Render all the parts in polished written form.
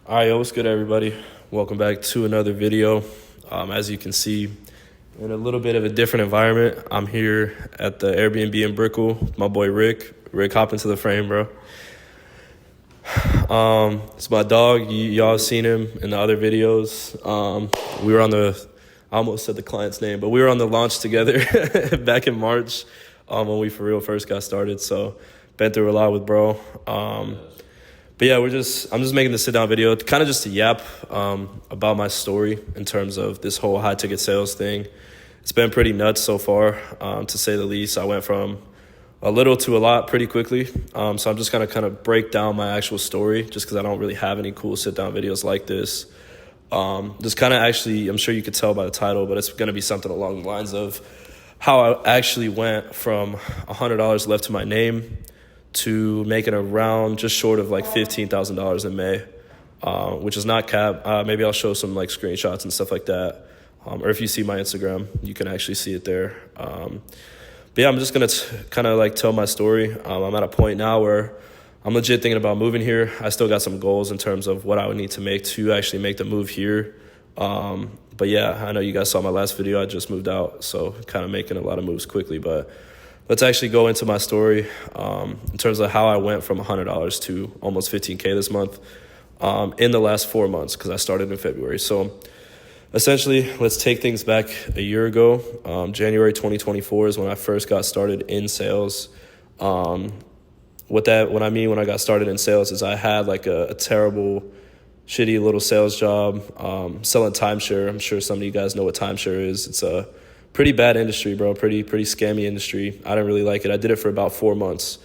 All right, yo, what's good, everybody? Welcome back to another video. As you can see, in a little bit of a different environment, I'm here at the Airbnb in Brickell with my boy Rick. Rick, hop into the frame, bro. It's my dog. Y'all seen him in the other videos. We were on I almost said the client's name, but we were on the launch together back in March when we for real first got started. So, been through a lot with bro. But yeah, I'm just making this sit down video, kind of just to yap about my story in terms of this whole high ticket sales thing. It's been pretty nuts so far, to say the least. I went from a little to a lot pretty quickly. So I'm just gonna kind of break down my actual story, just because I don't really have any cool sit down videos like this. Just kind of actually, I'm sure you could tell by the title, but it's gonna be something along the lines of how I actually went from $100 left to my name to making around just short of like $15,000 in May, which is not cap. Maybe I'll show some like screenshots and stuff like that. Or if you see my Instagram, you can actually see it there. But yeah, I'm just going to kind of like tell my story. I'm at a point now where I'm legit thinking about moving here. I still got some goals in terms of what I would need to make to actually make the move here. But yeah, I know you guys saw my last video. I just moved out, so kind of making a lot of moves quickly. But let's actually go into my story in terms of how I went from $100 to almost $15K this month in the last 4 months, because I started in February. So essentially, let's take things back a year ago. January 2024 is when I first got started in sales. What I mean when I got started in sales is I had like a terrible, shitty little sales job selling timeshare. I'm sure some of you guys know what timeshare is. It's a pretty bad industry, bro. Pretty scammy industry. I didn't really like it. I did it for about 4 months.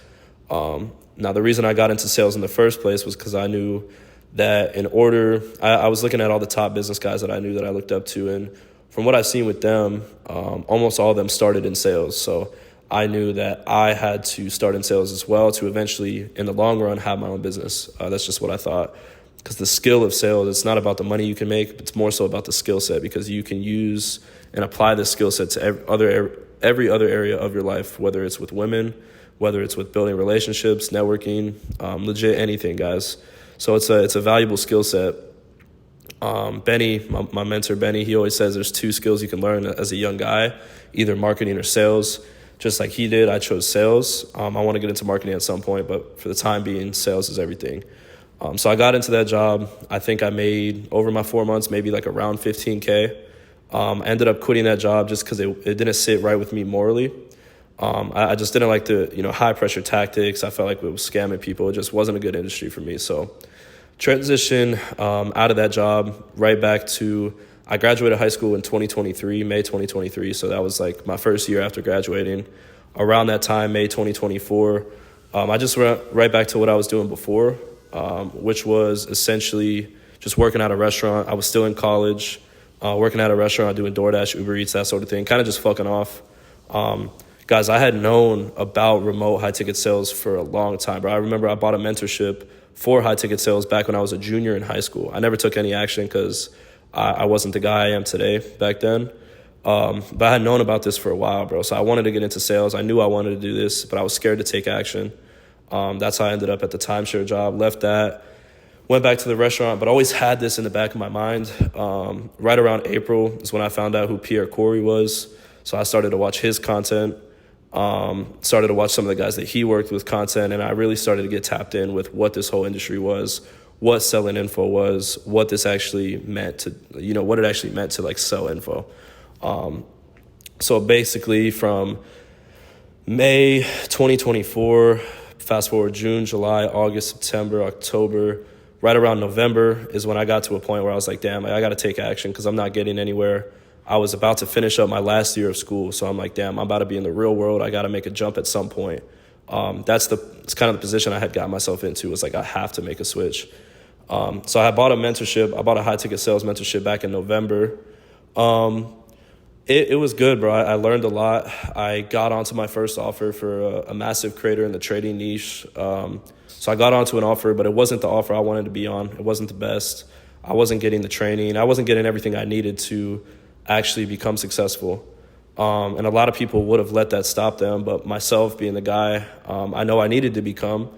Now, the reason I got into sales in the first place was because I knew that I was looking at all the top business guys that I knew that I looked up to, and from what I've seen with them, almost all of them started in sales. So I knew that I had to start in sales as well to eventually, in the long run, have my own business. That's just what I thought. Because the skill of sales, it's not about the money you can make, but it's more so about the skill set, because you can use and apply this skill set to every other area of your life, whether it's with women, whether it's with building relationships, networking, legit anything, guys. So it's a valuable skill set. Benny, my mentor Benny, he always says there's 2 skills you can learn as a young guy, either marketing or sales. Just like he did, I chose sales. I want to get into marketing at some point, but for the time being, sales is everything. So I got into that job. I think I made, over my 4 months, maybe like around $15K. I ended up quitting that job just because it didn't sit right with me morally. I just didn't like the high pressure tactics. I felt like it was scamming people. It just wasn't a good industry for me. So transition out of that job right back to, I graduated high school in 2023, May 2023. So that was like my first year after graduating. Around that time, May 2024, I just went right back to what I was doing before, which was essentially just working at a restaurant. I was still in college. Working at a restaurant, doing DoorDash, Uber Eats, that sort of thing, kind of just fucking off. Guys, I had known about remote high-ticket sales for a long time, bro. I remember I bought a mentorship for high-ticket sales back when I was a junior in high school. I never took any action because I wasn't the guy I am today back then. But I had known about this for a while, bro. So I wanted to get into sales. I knew I wanted to do this, but I was scared to take action. That's how I ended up at the timeshare job, left that. Went back to the restaurant, but always had this in the back of my mind. Right around April is when I found out who Pierre Corey was. So I started to watch his content, started to watch some of the guys that he worked with content, and I really started to get tapped in with what this whole industry was, what selling info was, what this actually meant to, what it actually meant to like sell info. So basically from May 2024, fast forward June, July, August, September, October, right around November is when I got to a point where I was like, damn, I got to take action because I'm not getting anywhere. I was about to finish up my last year of school. So I'm like, damn, I'm about to be in the real world. I got to make a jump at some point. It's kind of the position I had gotten myself into, was like, I have to make a switch. So I bought a mentorship. I bought a high ticket sales mentorship back in November. It was good, bro. I learned a lot. I got onto my first offer for a massive creator in the trading niche. So I got onto an offer, but it wasn't the offer I wanted to be on. It wasn't the best. I wasn't getting the training. I wasn't getting everything I needed to actually become successful. And a lot of people would have let that stop them. But myself being the guy I know I needed to become,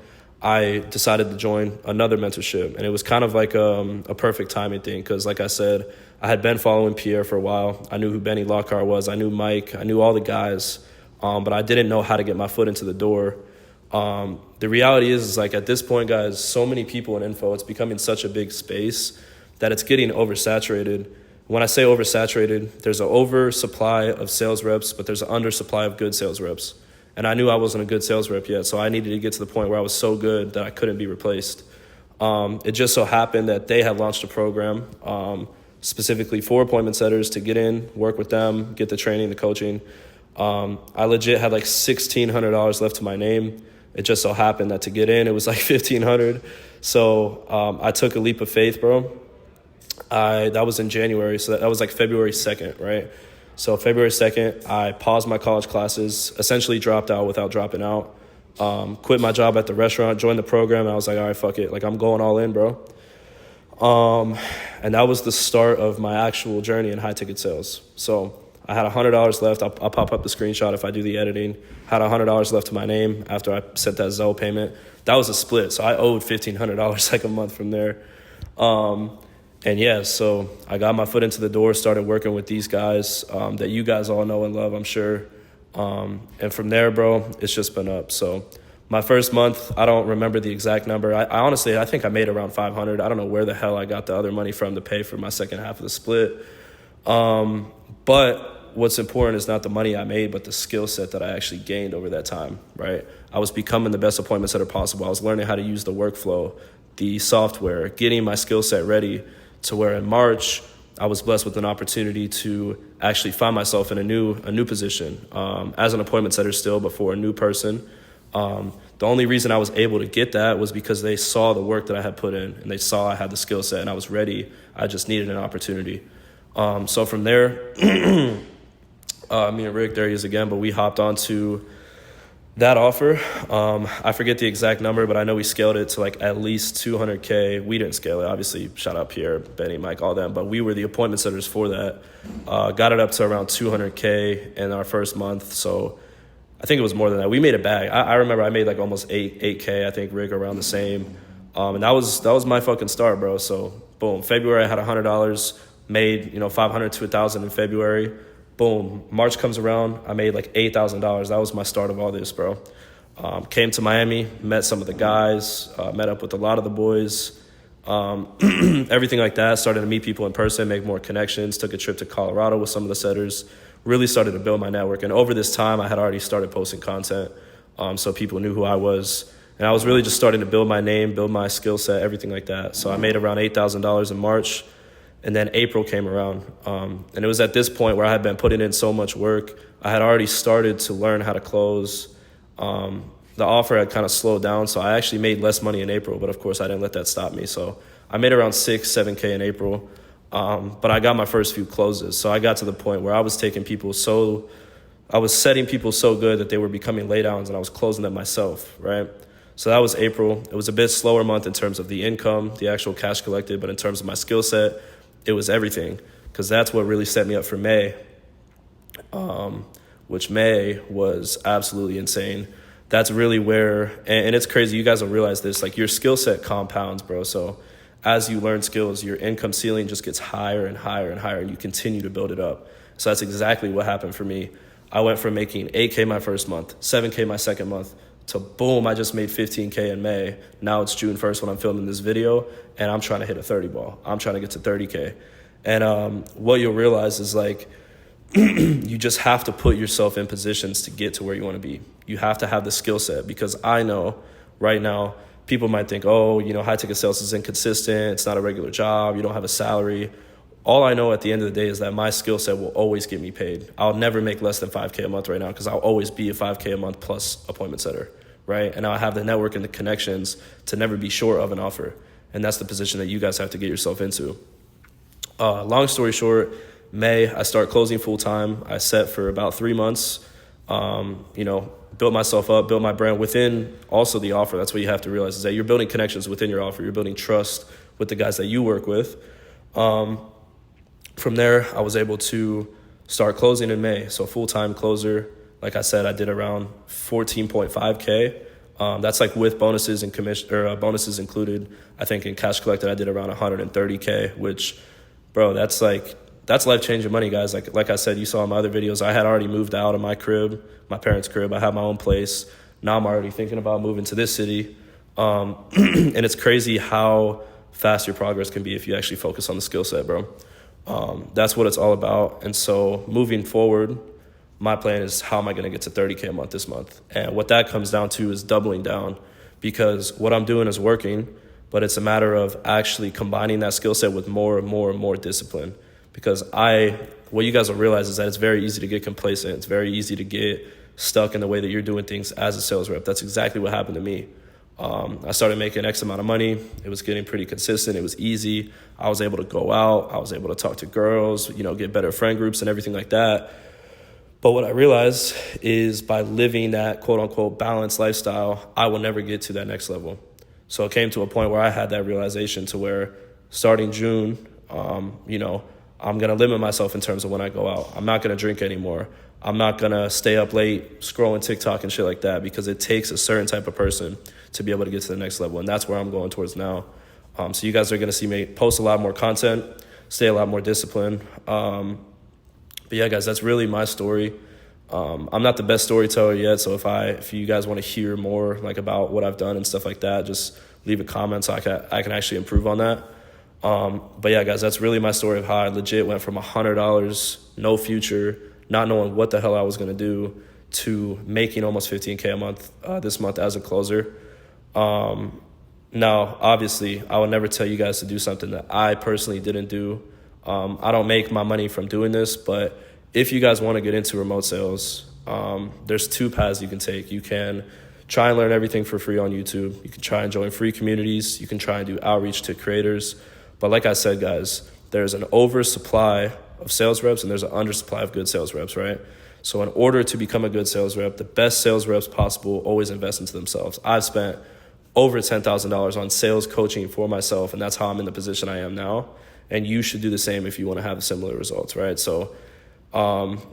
I decided to join another mentorship. And it was kind of like a perfect timing thing because, like I said, I had been following Pierre for a while. I knew who Benny Lockhart was. I knew Mike. I knew all the guys. But I didn't know how to get my foot into the door. The reality is like at this point, guys, so many people in info, it's becoming such a big space that it's getting oversaturated. When I say oversaturated, there's an oversupply of sales reps, but there's an undersupply of good sales reps. And I knew I wasn't a good sales rep yet, so I needed to get to the point where I was so good that I couldn't be replaced. It just so happened that they had launched a program specifically for appointment setters to get in, work with them, get the training, the coaching. I legit had like $1,600 left to my name. It just so happened that to get in, it was like $1,500. So I took a leap of faith, bro. That was in January, so that was like February 2nd, right? So February 2nd, I paused my college classes, essentially dropped out without dropping out, quit my job at the restaurant, joined the program, and I was like, all right, fuck it. Like, I'm going all in, bro. And that was the start of my actual journey in high-ticket sales. So I had $100 left. I'll pop up the screenshot if I do the editing. Had $100 left to my name after I sent that Zelle payment. That was a split, so I owed $1,500 like a month from there. And yeah, so I got my foot into the door, started working with these guys that you guys all know and love, I'm sure. And from there, bro, it's just been up. So my first month, I don't remember the exact number. I honestly, I think I made around $500. I don't know where the hell I got the other money from to pay for my second half of the split. But what's important is not the money I made, but the skill set that I actually gained over that time, right? I was becoming the best appointment setter possible. I was learning how to use the workflow, the software, getting my skill set ready to where in March, I was blessed with an opportunity to actually find myself in a new position as an appointment setter still, but for a new person. The only reason I was able to get that was because they saw the work that I had put in and they saw I had the skill set and I was ready. I just needed an opportunity. So from there, me and Rick, there he is again, but we hopped onto that offer. I forget the exact number, but I know we scaled it to like at least 200K. We didn't scale it, obviously. Shout out Pierre, Benny, Mike, all them. But we were the appointment setters for that. Got it up to around 200K in our first month. So I think it was more than that. We made a bag. I remember I made like almost 8K. I think Rick around the same. And that was my fucking start, bro. So boom, February I had $100, made 500 to 1,000 in February. Boom, March comes around, I made like $8,000. That was my start of all this, bro. Came to Miami, met some of the guys, met up with a lot of the boys, everything like that. Started to meet people in person, make more connections, took a trip to Colorado with some of the setters, really started to build my network. And over this time, I had already started posting content, so people knew who I was. And I was really just starting to build my name, build my skill set, everything like that. So I made around $8,000 in March. And then April came around, and it was at this point where I had been putting in so much work. I had already started to learn how to close. The offer had kind of slowed down, so I actually made less money in April, but of course I didn't let that stop me. So I made around 7K in April, but I got my first few closes. So I got to the point where I was setting people so good that they were becoming laydowns, and I was closing them myself, right? So that was April. It was a bit slower month in terms of the income, the actual cash collected, but in terms of my skill set, it was everything, because that's what really set me up for May, which May was absolutely insane. That's really where, and it's crazy, you guys don't realize this, like your skill set compounds, bro. So as you learn skills, your income ceiling just gets higher and higher and higher, and you continue to build it up. So that's exactly what happened for me. I went from making 8K my first month, 7K my second month, to boom, I just made 15K in May. Now it's June 1st when I'm filming this video, and I'm trying to hit a 30 ball. I'm trying to get to 30K. And what you'll realize is like, you just have to put yourself in positions to get to where you want to be. You have to have the skill set, because I know right now people might think, oh, high ticket sales is inconsistent. It's not a regular job. You don't have a salary. All I know at the end of the day is that my skill set will always get me paid. I'll never make less than 5K a month right now, because I'll always be a 5K a month plus appointment setter. Right? And I have the network and the connections to never be short of an offer. And that's the position that you guys have to get yourself into. Long story short, May, I start closing full time. I set for about 3 months, built myself up, built my brand within also the offer. That's what you have to realize, is that you're building connections within your offer. You're building trust with the guys that you work with. From there, I was able to start closing in May. So full-time closer. Like I said, I did around 14.5K. That's like with bonuses and commission or bonuses included. I think in cash collected, I did around 130K, which, bro, that's life changing money, guys. Like I said, you saw in my other videos, I had already moved out of my crib, my parents' crib. I had my own place. Now I'm already thinking about moving to this city. And it's crazy how fast your progress can be if you actually focus on the skill set, bro. That's what it's all about. And so moving forward, my plan is how am I going to get to 30K a month this month? And what that comes down to is doubling down, because what I'm doing is working, but it's a matter of actually combining that skill set with more and more and more discipline. Because what you guys will realize is that it's very easy to get complacent. It's very easy to get stuck in the way that you're doing things as a sales rep. That's exactly what happened to me. I started making X amount of money. It was getting pretty consistent. It was easy. I was able to go out. I was able to talk to girls, get better friend groups and everything like that. But what I realized is by living that quote unquote balanced lifestyle, I will never get to that next level. So it came to a point where I had that realization to where starting June, I'm going to limit myself in terms of when I go out. I'm not going to drink anymore. I'm not going to stay up late scrolling TikTok and shit like that, because it takes a certain type of person to be able to get to the next level. And that's where I'm going towards now. So you guys are going to see me post a lot more content, stay a lot more disciplined. But yeah, guys, that's really my story. I'm not the best storyteller yet, so if you guys want to hear more about what I've done and stuff like that, just leave a comment so I can actually improve on that. But yeah, guys, that's really my story of how I legit went from $100, no future, not knowing what the hell I was going to do, to making almost 15K a month this month as a closer. Now, obviously, I would never tell you guys to do something that I personally didn't do. I don't make my money from doing this, but if you guys want to get into remote sales, there's two paths you can take. You can try and learn everything for free on YouTube. You can try and join free communities. You can try and do outreach to creators. But like I said, guys, there's an oversupply of sales reps and there's an undersupply of good sales reps, right? So in order to become a good sales rep, the best sales reps possible always invest into themselves. I've spent over $10,000 on sales coaching for myself, and that's how I'm in the position I am now. And you should do the same if you want to have similar results, right? So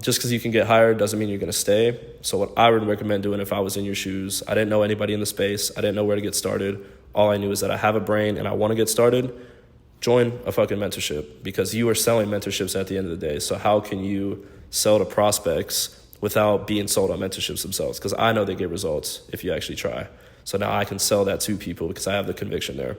just because you can get hired doesn't mean you're going to stay. So what I would recommend doing if I was in your shoes, I didn't know anybody in the space. I didn't know where to get started. All I knew is that I have a brain and I want to get started. Join a fucking mentorship, because you are selling mentorships at the end of the day. So how can you sell to prospects without being sold on mentorships themselves? Because I know they get results if you actually try. So now I can sell that to people because I have the conviction there.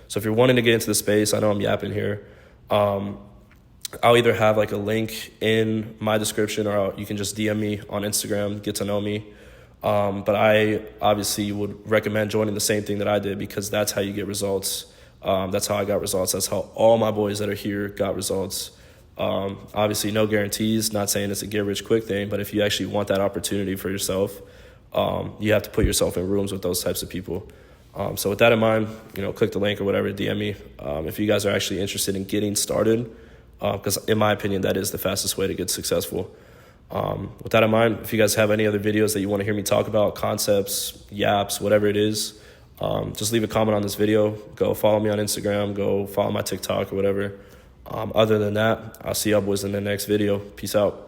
So if you're wanting to get into the space, I know I'm yapping here. I'll either have a link in my description, or you can just DM me on Instagram, get to know me. But I obviously would recommend joining the same thing that I did, because that's how you get results. That's how I got results. That's how all my boys that are here got results. Obviously, no guarantees, not saying it's a get rich quick thing, but if you actually want that opportunity for yourself, you have to put yourself in rooms with those types of people. So with that in mind, click the link or whatever, DM me. If you guys are actually interested in getting started, because in my opinion, that is the fastest way to get successful. With that in mind, if you guys have any other videos that you want to hear me talk about, concepts, yaps, whatever it is, just leave a comment on this video. Go follow me on Instagram. Go follow my TikTok or whatever. Other than that, I'll see y'all boys in the next video. Peace out.